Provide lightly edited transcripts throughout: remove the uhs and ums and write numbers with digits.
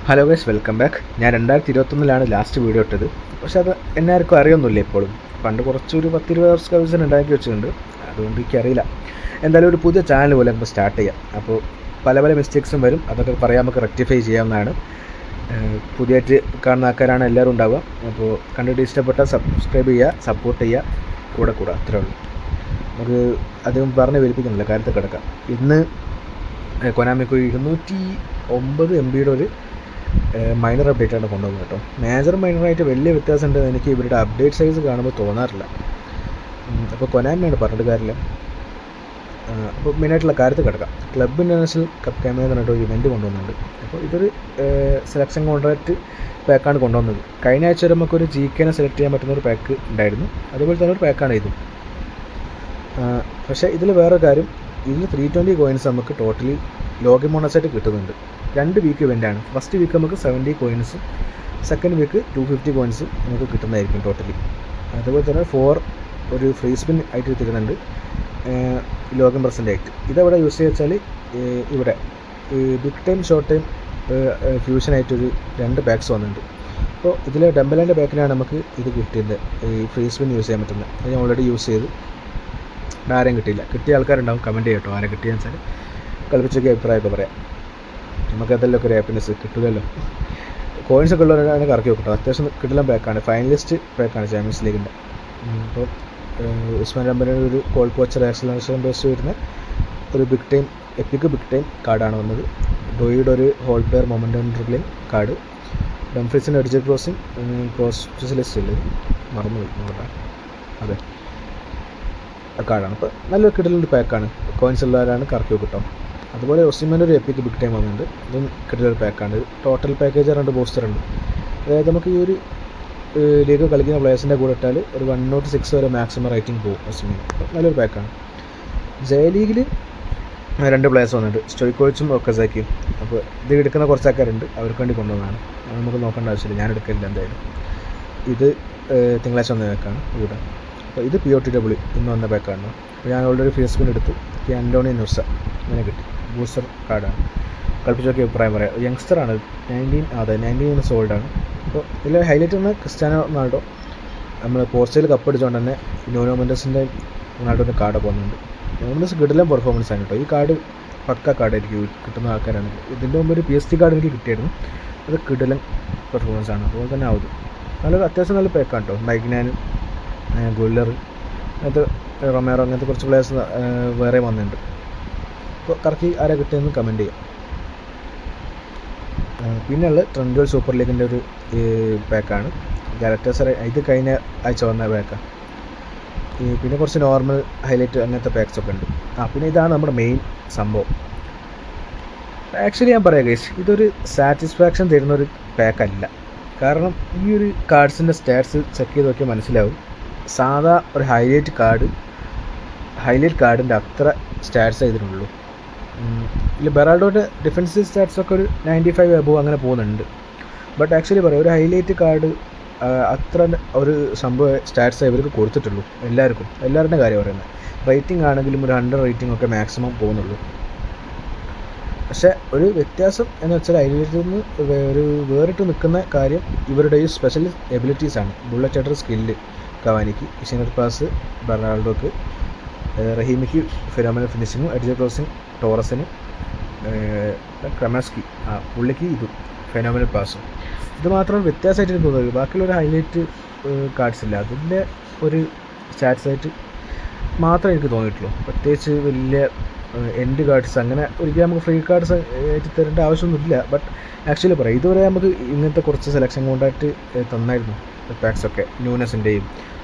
Hello guys, welcome back. ഞാൻ 2021 last video ഇട്ടത്. പക്ഷെ അത് എന്നെ ആർക്കും അറിയൊന്നുമില്ല ഇപ്പോഴും. പണ്ട് കുറച്ചൊരു 10-20 സബ്സ്ക്രൈബേഴ്സിന് ഉണ്ടാക്കി വെച്ചിട്ടുണ്ട്. അതുകൊണ്ട് എനിക്കറിയില്ല. എന്തായാലും ഒരു പുതിയ ചാനൽ പോലെ നമുക്ക് സ്റ്റാർട്ട് ചെയ്യാം. അപ്പോൾ പല മിസ്റ്റേക്സും വരും. അതൊക്കെ പറയാൻ നമുക്ക് റെക്ടിഫൈ ചെയ്യാവുന്നതാണ്. പുതിയതായിട്ട് കാണുന്ന ആൾക്കാരാണ് എല്ലാവരും ഉണ്ടാവുക. അപ്പോൾ കണ്ടിട്ട് ഇഷ്ടപ്പെട്ടാൽ സബ്സ്ക്രൈബ് ചെയ്യുക, സപ്പോർട്ട് ചെയ്യുക, കൂടെ അത്രേ ഉള്ളൂ. നമുക്ക് അധികം പറഞ്ഞ് വലിപ്പിക്കുന്നില്ല, കാര്യത്തിൽ കിടക്കാം. ഇന്ന് കൊനാമിക്ക് 209 MB ഒരു മൈനർ അപ്ഡേറ്റാണ് കൊണ്ടുവന്നത് കേട്ടോ. മേജർ മൈനറായിട്ട് വലിയ വ്യത്യാസം ഉണ്ടെന്ന് എനിക്ക് ഇവരുടെ അപ്ഡേറ്റ് സൈസ് കാണുമ്പോൾ തോന്നാറില്ല. അപ്പോൾ കൊനാമിയാണ് പറഞ്ഞിട്ട് കാര്യമില്ല. അപ്പോൾ മെയിനായിട്ടുള്ള കാര്യത്തിൽ കിടക്കാം. ക്ലബ് ഇൻ്റർനാഷണൽ കപ്പ് ക്യാമ്പ് എന്ന് പറഞ്ഞിട്ട് ഇവൻറ്റ് കൊണ്ടുവന്നുണ്ട്. അപ്പോൾ ഇതൊരു സെലക്ഷൻ കോൺട്രാക്റ്റ് പാക്കാണ് കൊണ്ടുവന്നത്. കഴിഞ്ഞ ആഴ്ച വരെ നമുക്കൊരു GK സെലക്ട് ചെയ്യാൻ പറ്റുന്ന ഒരു പാക്ക് ഉണ്ടായിരുന്നു. അതുപോലെ തന്നെ ഒരു പാക്കാണ് ഇതും. പക്ഷേ ഇതിൽ വേറെ കാര്യം, ഇതിൽ 320 കോയിൻസ് നമുക്ക് ടോട്ടലി ലോഗിൻ ബോണസായിട്ട് കിട്ടുന്നുണ്ട്. 2 വീക്ക് ഇവൻ്റാണ്. ഫസ്റ്റ് വീക്ക് നമുക്ക് 70 കോയിൻസും സെക്കൻഡ് വീക്ക് 250 കോയിൻസും നമുക്ക് കിട്ടുന്നതായിരിക്കും ടോട്ടലി. അതുപോലെ തന്നെ 4 ഒരു ഫ്രീ സ്പിൻ ആയിട്ട് തരുന്നുണ്ട് ലോഗിൻ പെർസെൻ്റ് ആയിട്ട്. ഇതെവിടെ യൂസ് ചെയ്യുക വെച്ചാൽ ഇവിടെ ബിഗ് ടൈം ഷോർട്ട് ടൈം ഫ്യൂഷനായിട്ടൊരു 2 പാക്സ് വന്നിട്ടുണ്ട്. അപ്പോൾ ഇതിൽ ഡംബലാൻ്റെ ബാക്കിലാണ് നമുക്ക് ഇത് കിട്ടിയത്, ഈ ഫ്രീ സ്പിൻ യൂസ് ചെയ്യാൻ പറ്റുന്നത്. അത് ഞാൻ ഓൾറെഡി യൂസ് ചെയ്ത് ആരെയും കിട്ടിയില്ല. കിട്ടിയ ആൾക്കാരുണ്ടാവും, കമൻറ്റ് ചെയ്യട്ടോ ആരെ കിട്ടിയെന്ന് വെച്ചാൽ. കളിപ്പിച്ചൊക്കെ അഭിപ്രായമൊക്കെ പറയാം. നമുക്കതെല്ലാം ഒക്കെ ഒരു ഹാപ്പിനെസ് കിട്ടില്ലല്ലോ. കോയിൻസൊക്കെ ഉള്ളവരാണ് കറക്കി വെക്കട്ടോ. അത്യാവശ്യം കിട്ടില്ല പാക്കാണ്, ഫൈനലിസ്റ്റ് പാക്കാണ് ചാമ്പ്യൻസ് ലീഗിൻ്റെ. അപ്പോൾ ഉസ്മാൻ ഡംബലിൻ്റെ ഒരു കോൾ കോച്ചർ ആക്സലറേഷൻ ബേസ് വരുന്ന ഒരു big time epic big time കാർഡാണ് വന്നത്. ഡോയിയുടെ ഒരു hole player momentum dribbling card, ഡംഫ്രീസിൻ്റെ എഡ്ജ് ക്രോസ് സ്പെഷ്യലിസ്റ്റ് ഇല്ലേ, മറന്നു നോക്കട്ടെ, അതെ കാർഡാണ്. അപ്പോൾ നല്ലൊരു കിടലൊരു പാക്കാണ്. കോയിൻസ് ഉള്ളവരാണ് കറക്കി വെക്കട്ടോ. അതുപോലെ ഒസിമൻ്റെ ഒരു എപ്പിക് ബിഗ് ടൈം വന്നിട്ടുണ്ട്. ഇതും കിടലൊരു പാക്കാണ്. Total package 2 ബൂസ്റ്ററുണ്ട്. അതായത് നമുക്ക് ഈ ഒരു ലീഗ് കളിക്കുന്ന പ്ലേയേഴ്സിൻ്റെ കൂടെ ഇട്ടാൽ ഒരു 106 വരെ മാക്സിമം റേറ്റിംഗ് പോകും ഒസിമിന്. അപ്പോൾ നല്ലൊരു പാക്കാണ്. ജയ ലീഗിൽ 2 പ്ലേയേഴ്സ് വന്നിട്ടുണ്ട്, സ്റ്റോയ്ക്കോവിച്ചും ഒക്കസാക്കിയും. അപ്പോൾ ഇത് എടുക്കുന്ന കുറച്ച് ആൾക്കാരുണ്ട്, അവർക്ക് വേണ്ടി കൊണ്ടുവന്നതാണ്. നമുക്ക് നോക്കേണ്ട ആവശ്യമില്ല, ഞാൻ എടുക്കില്ല എന്തായാലും. ഇത് തിങ്കളാഴ്ച വന്ന പാക്കാണ് ഇവിടെ. അപ്പോൾ ഇത് POTW ഇന്ന് വന്ന പാക്കാണ്. അപ്പോൾ ഞാൻ ഓൾറെഡി ഫേസ്ബുക്കിൽ എടുത്ത് ആൻ്റോണി നുസ അങ്ങനെ കിട്ടി. ബൂസ്റ്റർ കാർഡാണ്. കളിപ്പിച്ചൊക്കെ അഭിപ്രായം പറയാം. യങ്സ്റ്ററാണ്, 19 ഇയേഴ്സ് ഓൾഡാണ്. അപ്പോൾ ഇതിൽ ഹൈലൈറ്റ് വന്ന ക്രിസ്ത്യാനോ റൊണാൾഡോ നമ്മൾ പോർച്ചുഗൽ കപ്പടിച്ചുകൊണ്ട് തന്നെ ന്യൂനോ മെൻഡസിൻ്റെ റൊണാൾഡോൻ്റെ കാർഡൊക്കെ വന്നിട്ടുണ്ട്. ന്യൂനോ മെൻഡസ് കിടിലൻ പെർഫോമൻസ് ആണ് കേട്ടോ. ഈ കാർഡ് പക്ക കാർഡായിരിക്കും കിട്ടുന്ന ആൾക്കാരാണ്. ഇതിൻ്റെ മുമ്പ് ഒരു PSG കാർഡ് എനിക്ക് കിട്ടിയായിരുന്നു, അത് കിടിലൻ പെർഫോമൻസ് ആണ്. അതുപോലെ തന്നെ ആവും നല്ലൊരു അത്യാവശ്യം നല്ല പാക്കാണ് കേട്ടോ. മൈഗ്നാനും ഗുല്ലർ അങ്ങനത്തെ റൊമേറോ അങ്ങനത്തെ കുറച്ച് പ്ലേയേഴ്സ് വേറെ വന്നിട്ടുണ്ട്. അപ്പോൾ കറക്കി ആരെ കിട്ടിയെന്ന് കമൻറ്റ് ചെയ്യാം. പിന്നെയുള്ള ട്രെൻഡ്വൽ സൂപ്പർ ലീഗിൻ്റെ ഒരു പാക്കാണ്. ഗാലക്ടസ് ഇത് കഴിഞ്ഞ ആഴ്ച വന്ന പാക്കാണ്. പിന്നെ കുറച്ച് നോർമൽ ഹൈലൈറ്റ് അങ്ങനത്തെ പാക്സൊക്കെ ഉണ്ട്. പിന്നെ ഇതാണ് നമ്മുടെ മെയിൻ സംഭവം. ആക്ച്വലി ഞാൻ പറയാം ഗൈസ്, ഇതൊരു സാറ്റിസ്ഫാക്ഷൻ തരുന്നൊരു പാക്കല്ല. കാരണം ഈ ഒരു കാർഡ്സിൻ്റെ സ്റ്റാറ്റ്സ് ചെക്ക് ചെയ്ത് നോക്കിയാൽ മനസ്സിലാവും. സാധാ ഒരു ഹൈലൈറ്റ് കാർഡിൻ്റെ അത്ര സ്റ്റാറ്റ്സ് ഇതിനുള്ളൂ. ഇതിൽ ബെറാൾഡോയുടെ ഡിഫൻസീവ് സ്റ്റാറ്റ്സൊക്കെ ഒരു 95 എബോവ് അങ്ങനെ പോകുന്നുണ്ട്. ബട്ട് ആക്ച്വലി പറയാം, ഒരു ഹൈലൈറ്റ് കാർഡ് അത്ര ഒരു സംഭവം സ്റ്റാറ്റ്സ് ഇവർക്ക് കൊടുത്തിട്ടുള്ളൂ. എല്ലാവരുടെ കാര്യം പറയുന്നത്. റേറ്റിംഗ് ആണെങ്കിലും ഒരു 100 റേറ്റിംഗ് ഒക്കെ മാക്സിമം പോകുന്നുള്ളൂ. പക്ഷേ ഒരു വ്യത്യാസം എന്ന് വെച്ചാൽ ഹൈലൈറ്റിൽ നിന്ന് ഒരു വേറിട്ട് നിൽക്കുന്ന കാര്യം ഇവരുടെ ഈ സ്പെഷ്യൽ എബിലിറ്റീസാണ്. ബുള്ളറ്റ് ഹെഡർ സ്കില്ല് കവാനിക്ക്, ഇഷനർ പാസ് ബെറാൾഡോക്ക്, റഹീമിക്ക് ഫിനോമിനൽ ഫിനിഷിങ്ങും, എഡ്ജ് ക്രോസിങ് ടോറസിന്, ക്രമസ്കി പുള്ളിക്ക് ഇതും ഫെനോമിനൽ പാസും. ഇത് മാത്രം വ്യത്യാസമായിട്ട് എനിക്ക് തോന്നുന്നത്. ബാക്കിയുള്ള ഒരു ഹൈലൈറ്റ് കാർഡ്സ് ഇല്ല, അതിൻ്റെ ഒരു സ്റ്റാറ്റ്സായിട്ട് മാത്രമേ എനിക്ക് തോന്നിയിട്ടുള്ളൂ. പ്രത്യേകിച്ച് വലിയ എൻഡ് കാർഡ്സ് അങ്ങനെ ഒരിക്കലും നമുക്ക് ഫ്രീ കാർഡ്സ് ആയിട്ട് തരേണ്ട ആവശ്യമൊന്നുമില്ല. ബട്ട് ആക്ച്വലി പറയാം, ഇതുവരെ നമുക്ക് ഇങ്ങനത്തെ കുറച്ച് സെലക്ഷൻ കോൺട്രാക്റ്റ് തന്നായിരുന്നു പാക്സൊക്കെ. ന്യൂനസിൻ്റെയും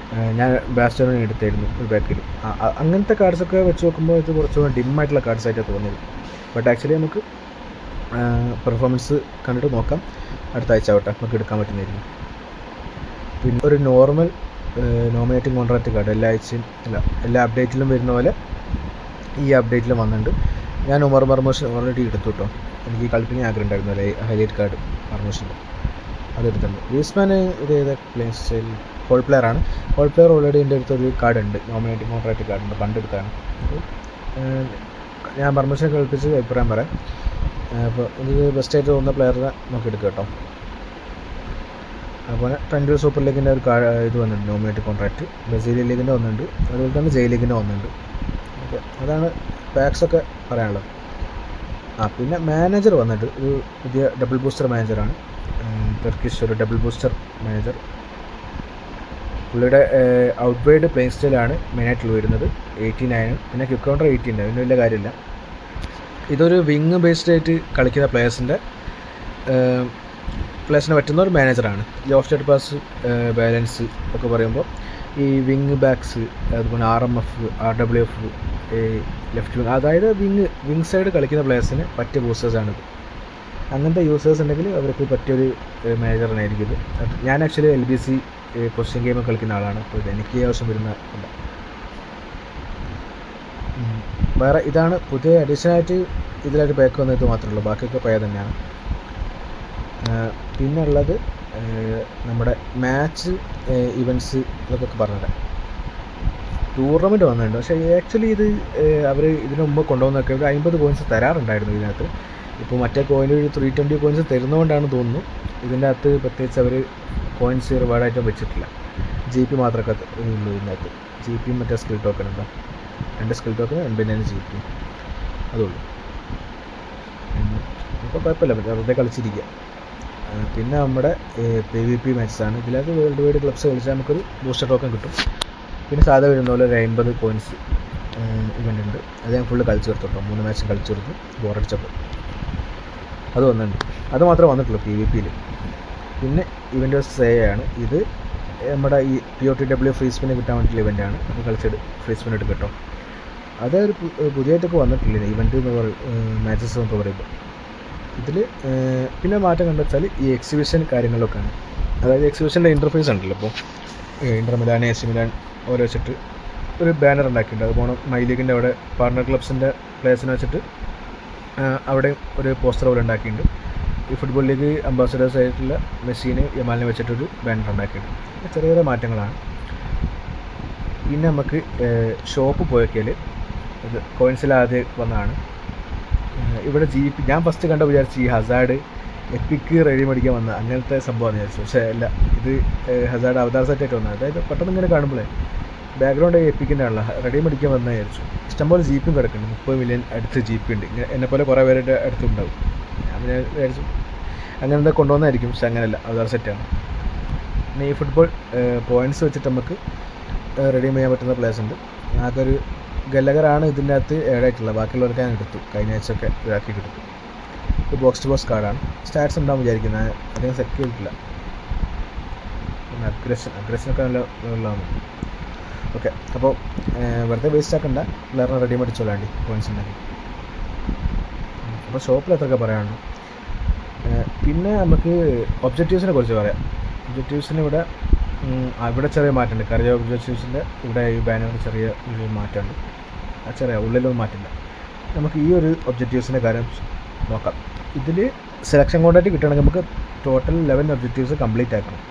ഞാൻ ബാസ്റ്റോണിനെ എടുത്തായിരുന്നു ഒരു പാക്കിൽ. അങ്ങനത്തെ കാർഡ്സൊക്കെ വെച്ച് നോക്കുമ്പോൾ ഇത് കുറച്ചുകൂടി ഡിമ്മായിട്ടുള്ള കാർഡ്സായിട്ടാണ് തോന്നിയത്. ബട്ട് ആക്ച്വലി നമുക്ക് പെർഫോമൻസ് കണ്ടിട്ട് നോക്കാം. അടുത്ത ആഴ്ച ആവട്ടെ നമുക്ക് എടുക്കാൻ പറ്റുന്നതായിരിക്കും. പിന്നെ ഒരു നോർമൽ നോമിനേറ്റിംഗ് കോൺട്രാക്റ്റ് കാർഡ് എല്ലാ അപ്ഡേറ്റിലും വരുന്ന പോലെ ഈ അപ്ഡേറ്റിലും വന്നിട്ടുണ്ട്. ഞാൻ ഉമർ മർമൂഷ് ഓൾറെഡി എടുത്തു കേട്ടോ. എനിക്ക് കളിപ്പിക്കാൻ ആഗ്രഹം ഉണ്ടായിരുന്നു അല്ലേ ഹൈലൈറ്റ് കാർഡ് മർമൂഷിൻ്റെ, അതെടുത്തിട്ടുണ്ട്. ഗ്രീസ്മാൻ ഇത് ഏതാ പ്ലേയിങ് സ്റ്റൈൽ ഹോൾ പ്ലെയർ ആണ്. ഹോൾ പ്ലെയർ ഓൾറെഡി എൻ്റെ അടുത്തൊരു കാർഡ് ഉണ്ട്, നോമിനേറ്റിംഗ് കോൺട്രാക്റ്റ് കാർഡുണ്ട്, പണ്ട് എടുത്താണ്. അപ്പോൾ ഞാൻ മർമൂഷിനെ കളിപ്പിച്ച് അഭിപ്രായം പറയാം. അപ്പോൾ ഇത് ബെസ്റ്റായിട്ട് തോന്നുന്ന പ്ലെയറിനെ നമുക്ക് എടുക്കാം കേട്ടോ. അതുപോലെ ട്രെൻഡ് സൂപ്പർ ലീഗിൻ്റെ ഒരു ഇത് വന്നിട്ടുണ്ട്, നോമിനേറ്റ് കോൺട്രാക്റ്റ്. ബ്രസീലിയൻ ലീഗിൻ്റെ വന്നിട്ടുണ്ട്, അതുപോലെ തന്നെ ജെ ലീഗിൻ്റെ വന്നിട്ടുണ്ട്. ഓക്കെ, അതാണ് പാക്സൊക്കെ പറയാനുള്ളത്. പിന്നെ മാനേജർ വന്നിട്ട് ഒരു പുതിയ ഡബിൾ ബൂസ്റ്റർ മാനേജറാണ്, ടർക്കിഷ് ഒരു ഡബിൾ ബൂസ്റ്റർ മാനേജർ. പുള്ളിയുടെ ഔട്ട്വേഡ് പ്ലേയിങ് സ്റ്റൈലാണ് മെയിനായിട്ടുള്ള വരുന്നത്. 89, പിന്നെ ക്വിക്ക് കൗണ്ടർ 80 ഉണ്ട്, അതിന് വലിയ കാര്യമില്ല. ഇതൊരു വിങ് ബേസ്ഡ് ആയിട്ട് കളിക്കുന്ന പ്ലേയേഴ്സിനെ പറ്റുന്ന ഒരു മാനേജറാണ്. ഈ ഓഫ് സൈഡ് പാസ്, ബാലൻസ് ഒക്കെ പറയുമ്പോൾ ഈ വിങ് ബാക്സ്, അതുപോലെ RMF, RWF, ലെഫ്റ്റ് വിങ്, അതായത് വിങ് സൈഡ് കളിക്കുന്ന പ്ലേയേഴ്സിന് പറ്റിയ ബൂസ്റ്റേഴ്സാണിത്. അങ്ങനത്തെ യൂസേഴ്സ് ഉണ്ടെങ്കിൽ അവർക്ക് പറ്റിയൊരു മാനേജറിനായിരിക്കും ഇത്. ഞാൻ ആക്ച്വലി LBC പൊസിഷൻ ഗെയിം കളിക്കുന്ന ആളാണ്, അപ്പോൾ ഇത് എനിക്ക് ആവശ്യം വരുന്ന ഇല്ല. വേറെ ഇതാണ് പുതിയ അഡീഷനായിട്ട് ഇതിലായിട്ട് പാക്ക് വന്നത് മാത്രമേ ഉള്ളൂ, ബാക്കിയൊക്കെ പഴയ തന്നെയാണ്. പിന്നെ ഉള്ളത് നമ്മുടെ മാച്ച് ഇവൻറ്റ്സ് ഇതൊക്കെ പറഞ്ഞുതരാം. ടൂർണമെൻറ്റ് വന്നിട്ടുണ്ട്, പക്ഷേ ആക്ച്വലി ഇത് അവർ ഇതിനു മുമ്പ് കൊണ്ടുവന്നൊക്കെ ഒരു 50 കോയിൻസ് തരാറുണ്ടായിരുന്നു ഇതിനകത്ത്. ഇപ്പോൾ മറ്റേ കോയിന് ഒരു 320 കോയിൻസ് തരുന്നതുകൊണ്ടാണ് തോന്നുന്നു ഇതിൻ്റെ അകത്ത് പ്രത്യേകിച്ച് അവർ കോയിൻസ് റിവാർഡായിട്ടും വെച്ചിട്ടില്ല. GP മാത്രമൊക്കെ ഉള്ളൂ ഇതിനകത്ത്. GP മറ്റേ സ്കിൽ ടോക്കൺ ഉണ്ടോ, 2 സ്കിൽ ടോക്കൺ, 89 GP അതുള്ളൂ. ഇപ്പോൾ കുഴപ്പമില്ല, വെറുതെ കളിച്ചിരിക്കുക. പിന്നെ നമ്മുടെ PvP മാച്ചസാണ്. ഇതിനകത്ത് വേൾഡ് വൈഡ് ക്ലബ്സ് കളിച്ചാൽ നമുക്കൊരു ബൂസ്റ്റർ ടോക്കൺ കിട്ടും. പിന്നെ സാധാ വരുന്ന പോലെ ഒരു 50 കോയിൻസ് ഇവൻ്റ് ഉണ്ട്. അത് ഞാൻ ഫുള്ള് കളിച്ചു തീർത്തോട്ടോ, 3 മാച്ചും കളിച്ചു തീർത്തു ബോറടിച്ചപ്പോൾ. അത് വന്നിട്ടുണ്ട്, അത് മാത്രമേ വന്നിട്ടുള്ളൂ PvPയിൽ. പിന്നെ ഇവൻ്റ് ആണ് ഇത്, നമ്മുടെ ഈ POTW ഫ്രീ സ്പിന് കിട്ടാൻ വേണ്ടിയിട്ടുള്ള ഇവൻ്റാണ്. അത് കളിച്ചിട്ട് ഫ്രീ സ്പിൻ എടുക്കും കേട്ടോ. അതൊരു പുതിയതായിട്ടൊക്കെ വന്നിട്ടില്ല ഇവൻ്റ് എന്ന് മാച്ചസ് എന്നൊക്കെ പറയുമ്പോൾ. ഇതിൽ പിന്നെ മാറ്റം കണ്ടു വെച്ചാൽ ഈ എക്സിബിഷൻ കാര്യങ്ങളിലൊക്കെയാണ്. അതായത് എക്സിബിഷൻ്റെ ഇൻ്റർഫേസ് ഉണ്ടല്ലോ, ഇപ്പോൾ ഇൻ്റർ മിലാൻ, AC മിലാൻ ഓരോ വെച്ചിട്ട് ഒരു ബാനർ ഉണ്ടാക്കിയിട്ടുണ്ട്. അതുപോലെ മൈ ലീഗിൻ്റെ അവിടെ പാർട്ണർ ക്ലബ്സിൻ്റെ പ്ലേയേഴ്സിനെ വെച്ചിട്ട് അവിടെ ഒരു പോസ്റ്റർ പോലെ ഉണ്ടാക്കിയിട്ടുണ്ട്. ഈ ഫുട്ബോൾ ലീഗ് അംബാസഡേഴ്സ് ആയിട്ടുള്ള മെസ്സിനെ, യമാലിനെ വെച്ചിട്ടൊരു ബാനർ ഉണ്ടാക്കിയിട്ടുണ്ട്. ചെറിയ ചെറിയ മാറ്റങ്ങളാണ്. പിന്നെ നമുക്ക് ഷോപ്പ് പോയൊക്കെയാൽ ഇത് കോയിൻസിലാദ്യം വന്നതാണ്. ഇവിടെ GP ഞാൻ ഫസ്റ്റ് കണ്ട വിചാരിച്ചു ഈ ഹസാർഡ് എപ്പിക്ക് റെഡി മേടിക്കാൻ വന്ന അങ്ങനത്തെ സംഭവമാണ് വിചാരിച്ചു. പക്ഷേ അല്ല, ഇത് ഹസാർഡ് അവതാർ സെറ്റായിട്ട് വന്നത്. അതായത് പെട്ടെന്ന് ഇങ്ങനെ കാണുമ്പോഴേ ബാക്ക്ഗ്രൗണ്ട് എപ്പിക്കിൻ്റെ ആണല്ലോ, റെഡി മേടിക്കാൻ വന്നാൽ വിചാരിച്ചു. ഇഷ്ടംപോലെ GPയും കിടക്കുന്നുണ്ട്, 30 മില്യൺ അടുത്ത് GP ഉണ്ട്. എന്നെപ്പോലെ കുറേ പേരുടെ അടുത്തുണ്ടാവും. ഞാൻ വിചാരിച്ചു അങ്ങനെ എന്താ കൊണ്ടുവന്നായിരിക്കും, പക്ഷെ അങ്ങനെയല്ല, അവതാർ സെറ്റാണ്. പിന്നെ ഈ ഫുട്ബോൾ പോയിൻറ്റ്സ് വെച്ചിട്ട് നമുക്ക് റെഡീം ചെയ്യാൻ പറ്റുന്ന പ്ലേസ് ഉണ്ട്. ആകെ ഗല്ലഗറാണ് ഇതിൻ്റെ അകത്ത് ആഡായിട്ടുള്ളത്, ബാക്കിയുള്ളവർക്ക് ഞാൻ എടുത്തു, കഴിഞ്ഞ ആഴ്ചയൊക്കെ ഇതാക്കി എടുത്തു. ഇത് ബോക്സ് ടു ബോക്സ് കാർഡാണ്. സ്റ്റാറ്റ്സ് ഉണ്ടാവും വിചാരിക്കുന്നത്, അധികം സെറ്റ് ചെയ്തിട്ടില്ല. പിന്നെ അഗ്രഷനൊക്കെ നല്ല ഉള്ളതാണ്. ഓക്കെ, അപ്പോൾ വെറുതെ വേസ്റ്റ് ആക്കണ്ട, പ്ലെയറിനെ റെഡി മേടിച്ചോളാണ്ടി പോയിൻറ്റ്സ് ഉണ്ടെങ്കിൽ. അപ്പോൾ ഷോപ്പിൽ എത്രയൊക്കെ പറയാനുണ്ട്. പിന്നെ നമുക്ക് ഒബ്ജക്റ്റീവ്സിനെ കുറിച്ച് പറയാം. ഒബ്ജക്റ്റീവ്സിന് ഇവിടെ ചെറിയ മാറ്റമുണ്ട്. കറിയ ഒബ്ജക്റ്റീവ്സിൻ്റെ ഇവിടെ ഈ ബാനറിന് ചെറിയ ഒരു മാറ്റമുണ്ട്. ചെറിയ ഉള്ളിലൊന്നും മാറ്റില്ല. നമുക്ക് ഈ ഒരു ഒബ്ജക്റ്റീവ്സിൻ്റെ കാര്യം നോക്കാം. ഇതിൽ സെലക്ഷൻ കോൺട്രാക്റ്റ് കിട്ടുകയാണെങ്കിൽ നമുക്ക് ടോട്ടൽ 11 ഒബ്ജക്റ്റീവ്സ് കംപ്ലീറ്റ് ആക്കണം.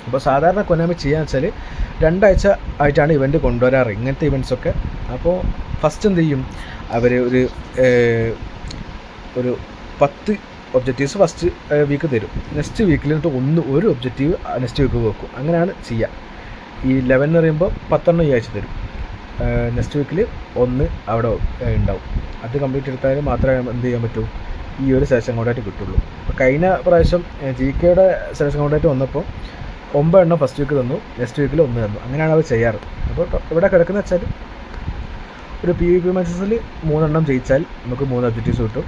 അപ്പോൾ സാധാരണ കൊനാമി ചെയ്യാന്ന് വെച്ചാൽ 2 ആഴ്ച ആയിട്ടാണ് ഇവൻറ്റ് കൊണ്ടുവരാറ്, ഇങ്ങനത്തെ ഇവൻറ്റ്സൊക്കെ. അപ്പോൾ ഫസ്റ്റ് എന്ത് ചെയ്യും, അവർ ഒരു 10 ഒബ്ജക്റ്റീവ്സ് ഫസ്റ്റ് വീക്ക് തരും. നെക്സ്റ്റ് വീക്കിൽ ഒരു ഒബ്ജക്റ്റീവ് നെക്സ്റ്റ് വീക്ക് വെക്കും. അങ്ങനെയാണ് ചെയ്യുക. ഈ 11 എന്ന് പറയുമ്പോൾ 10 ഈ ആഴ്ച തരും. നെക്സ്റ്റ് വീക്കിൽ 1 അവിടെ ഉണ്ടാവും. അത് കംപ്ലീറ്റ് എടുത്താൽ മാത്രമേ എന്ത് ചെയ്യാൻ പറ്റൂ, ഈ ഒരു സെലക്ഷൻ കോൺട്രാക്റ്റ് കിട്ടുള്ളൂ. അപ്പോൾ കഴിഞ്ഞ പ്രാവശ്യം GKയുടെ സെലക്ഷൻ കോൺട്രാക്റ്റ് വന്നപ്പോൾ 9 എണ്ണം ഫസ്റ്റ് വീക്ക് തന്നു, നെക്സ്റ്റ് വീക്കിൽ 1 തന്നു. അങ്ങനെയാണ് അവർ ചെയ്യാറ്. അപ്പോൾ ഇവിടെ കിടക്കുന്ന വെച്ചാൽ ഒരു PvP മാച്ചസിൽ 3 എണ്ണം ജയിച്ചാൽ നമുക്ക് 3 ഒബ്ജക്റ്റീവ്സ് കിട്ടും.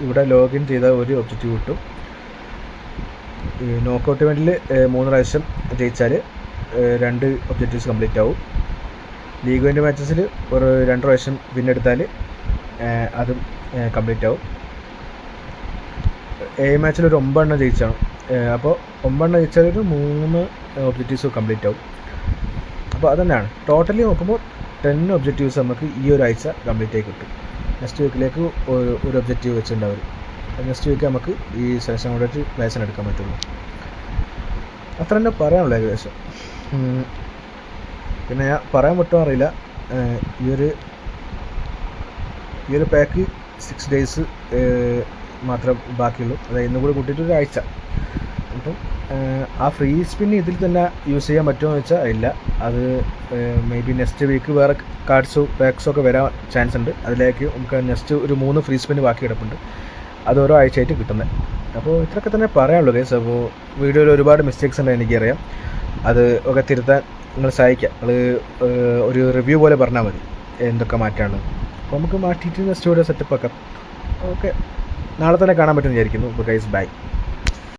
ഇവിടെ ലോഗിൻ ചെയ്ത ഒരു ഒബ്ജക്റ്റീവ് കിട്ടും. ഈ നോക്കൗട്ട് ഇവൻറ്റിൽ 3 പ്രാവശ്യം ജയിച്ചാൽ 2 ഒബ്ജക്റ്റീവ്സ് കംപ്ലീറ്റ് ആവും. ലീഗ് ഇവൻറ്റ് മാച്ചസിൽ ഒരു 2 പ്രാവശ്യം വിന്നെടുത്താൽ അതും കംപ്ലീറ്റ് ആവും. മാച്ചിൽ ഒരു 9 എണ്ണം ജയിച്ചാണ്. അപ്പോൾ 9 എണ്ണം ജയിച്ചാൽ ഒരു 3 ഒബ്ജക്റ്റീവ്സ് കംപ്ലീറ്റ് ആവും. അപ്പോൾ അതുതന്നെയാണ് ടോട്ടലി നോക്കുമ്പോൾ 10 ഒബ്ജക്റ്റീവ്സ് നമുക്ക് ഈ ഒരാഴ്ച കംപ്ലീറ്റ് ആയി കിട്ടും. നെക്സ്റ്റ് വീക്കിലേക്ക് ഒരു ഒബ്ജക്റ്റീവ് വെച്ചിട്ടുണ്ടാവും. നെക്സ്റ്റ് വീക്ക് നമുക്ക് ഈ സെലക്ഷൻ കോൺട്രാക്റ്റ് പ്ലേസിന് എടുക്കാൻ പറ്റുള്ളൂ. അത്ര തന്നെ പറയാനുള്ളൂ ഏകദേശം. പിന്നെ ഞാൻ പറയാൻ പറ്റുമോ അറിയില്ല, ഈ ഒരു പാക്ക് 6 ഡേയ്സ് മാത്രം ബാക്കിയുള്ളൂ. അതായത് ഇന്നും കൂടി കൂട്ടിയിട്ട് ഒരാഴ്ച. അപ്പം ആ ഫ്രീ സ്പിൻ ഇതിൽ തന്നെ യൂസ് ചെയ്യാൻ പറ്റുമോ എന്ന് വെച്ചാൽ ഇല്ല. അത് മേ ബി നെക്സ്റ്റ് വീക്ക് വേറെ കാർഡ്സോ പാക്സോ ഒക്കെ വരാൻ ചാൻസ് ഉണ്ട്. അതിലേക്ക് നമുക്ക് നെക്സ്റ്റ് ഒരു 3 ഫ്രീ സ്പിൻ ബാക്കി കിടപ്പുണ്ട്. അത് ഓരോ ആഴ്ചയായിട്ട് കിട്ടുന്നത്. അപ്പോൾ ഇത്രയൊക്കെ തന്നെ പറയാനുള്ളൂ ഗൈസ്. അപ്പോൾ വീഡിയോയിൽ ഒരുപാട് മിസ്റ്റേക്സ് ഉണ്ട് എനിക്കറിയാം. അത് ഒക്കെ തിരുത്താൻ നിങ്ങൾ സഹായിക്കാം. നിങ്ങൾ ഒരു റിവ്യൂ പോലെ പറഞ്ഞാൽ മതി എന്തൊക്കെ മാറ്റാണ്. അപ്പോൾ നമുക്ക് മാറ്റിയിട്ട് നെക്സ്റ്റ് വീഡിയോ സെറ്റപ്പ് ആക്കാം. ഓക്കെ, നാളെ തന്നെ കാണാൻ പറ്റുമെന്ന് വിചാരിക്കുന്നു. അപ്പോൾ ഗൈസ് ബൈ.